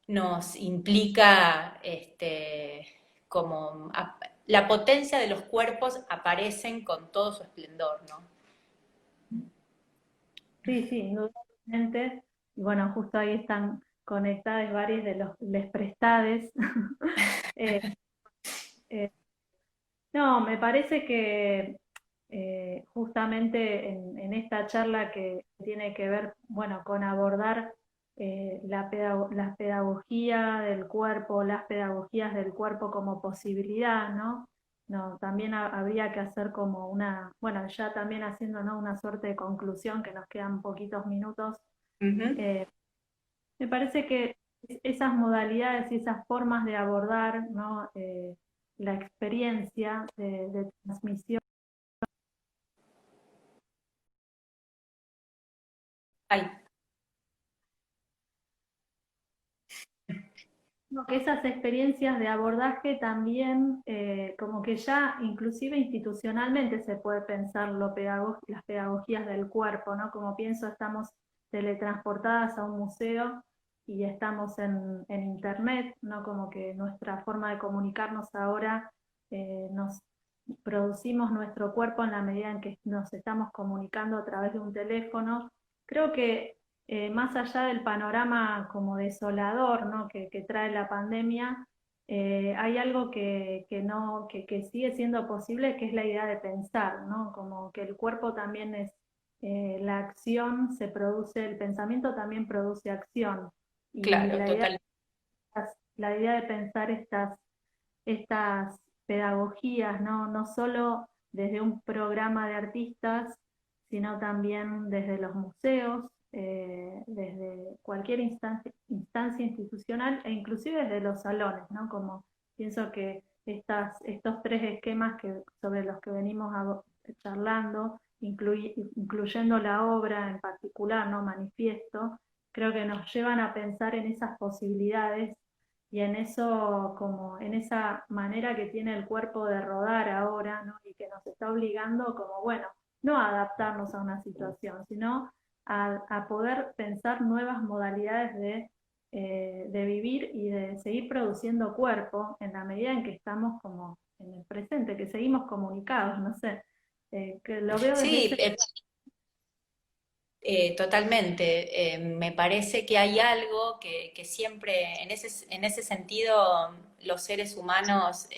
nos implica, como la potencia de los cuerpos aparecen con todo su esplendor, ¿no? Sí, sí, indudablemente. Y bueno, justo ahí están conectadas varias de los les prestades. Eh, eh, no, me parece que justamente en esta charla que tiene que ver, bueno, con abordar la pedagogía del cuerpo, las pedagogías del cuerpo como posibilidad, ¿no? No, también habría que hacer como una, bueno, ya también haciendo, ¿no?, una suerte de conclusión, que nos quedan poquitos minutos. Ujú. eh, Me parece que esas modalidades y esas formas de abordar, ¿no?, la experiencia de transmisión, Ay, ¿no?, que esas experiencias de abordaje también, como que ya inclusive institucionalmente se puede pensar las pedagogías del cuerpo, ¿no? Como pienso, estamos teletransportadas a un museo y estamos en internet, ¿no? Como que nuestra forma de comunicarnos ahora, nos producimos nuestro cuerpo en la medida en que nos estamos comunicando a través de un teléfono. Creo que más allá del panorama como desolador, ¿no?, que trae la pandemia, hay algo no, que sigue siendo posible, que es la idea de pensar, ¿no? Como que el cuerpo también es, la acción se produce, el pensamiento también produce acción. Y claro, total. la idea de pensar estas pedagogías, ¿no? No solo desde un programa de artistas, sino también desde los museos, desde cualquier instancia institucional e inclusive desde los salones, ¿no? Como pienso que estos tres esquemas sobre los que venimos charlando, incluyendo la obra en particular, ¿no? Manifiesto, creo que nos llevan a pensar en esas posibilidades y en eso, como en esa manera que tiene el cuerpo de rodar ahora, ¿no? Y que nos está obligando como, bueno, no a adaptarnos a una situación, sino a poder pensar nuevas modalidades de vivir y de seguir produciendo cuerpo en la medida en que estamos como en el presente, que seguimos comunicados, no sé, que lo veo desde Sí, ese... totalmente. Me parece que hay algo que siempre, en ese sentido, los seres humanos,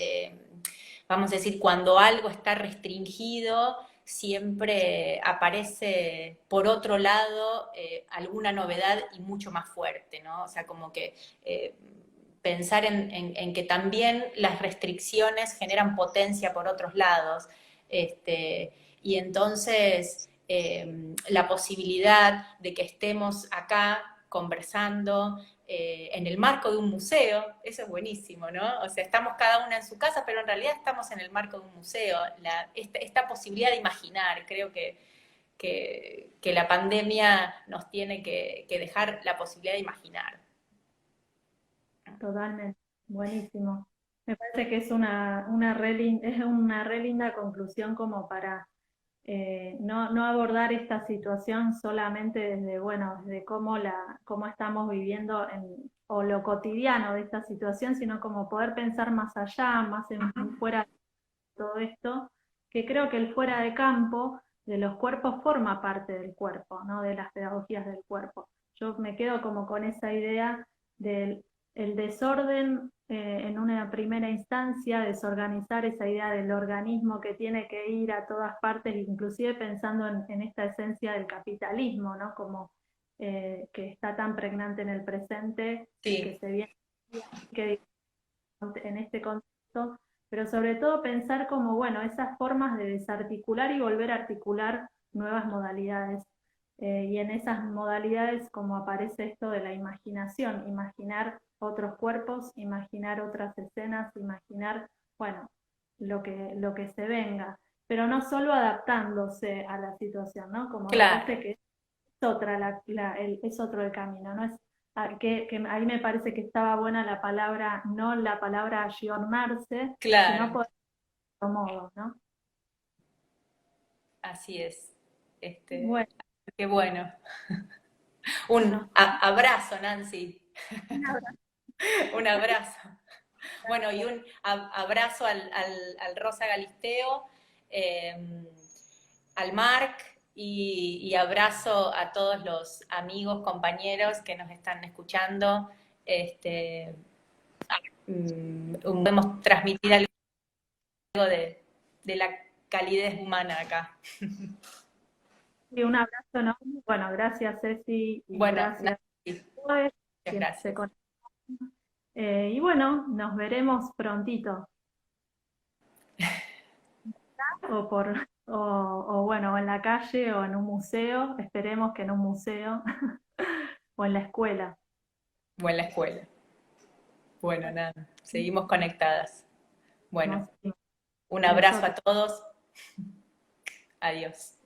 vamos a decir, cuando algo está restringido, siempre aparece por otro lado alguna novedad y mucho más fuerte, ¿no? O sea, como que pensar en que también las restricciones generan potencia por otros lados. Y entonces la posibilidad de que estemos acá conversando en el marco de un museo, eso es buenísimo, ¿no? O sea, estamos cada una en su casa, pero en realidad estamos en el marco de un museo. Esta posibilidad de imaginar, creo que la pandemia nos tiene que dejar la posibilidad de imaginar. Totalmente, buenísimo. Me parece que es es una re linda conclusión como para no abordar esta situación solamente desde, bueno, desde cómo estamos viviendo o lo cotidiano de esta situación, sino como poder pensar más allá, más fuera de todo esto, que creo que el fuera de campo de los cuerpos forma parte del cuerpo, ¿no? De las pedagogías del cuerpo. Yo me quedo como con esa idea del el desorden en una primera instancia, desorganizar esa idea del organismo que tiene que ir a todas partes, inclusive pensando en esta esencia del capitalismo, ¿no? Como que está tan pregnante en el presente y que Sí, se viene que en este contexto, pero sobre todo pensar como, bueno, esas formas de desarticular y volver a articular nuevas modalidades. Y en esas modalidades como aparece esto de la imaginación, imaginar otros cuerpos, imaginar otras escenas, imaginar, bueno, lo que se venga, pero no solo adaptándose a la situación, ¿no? Como me claro, parece que es otra es otro el camino, ¿no? Que ahí me parece que estaba buena la palabra, no la palabra ayornarse, sino claro, por otro modo, ¿no? así es. Bueno, Qué bueno. nos Abrazo, Nancy. vemos. Un abrazo. Bueno, y un abrazo al Rosa Galisteo, eh, al Marc y abrazo a todos los amigos, compañeros que nos están escuchando. Este, podemos transmitir algo de la calidez humana acá. Y un abrazo enorme. Bueno, gracias Ceci y Bueno, gracias Nancy, a todos muchas quienes se gracias. conectan. Y bueno, nos veremos prontito, o o bueno, en la calle o en un museo, esperemos que en un museo o en la escuela. Buena escuela. Bueno, nada, seguimos conectadas. Bueno, Nos vemos. un abrazo a Besote. todos. Adiós.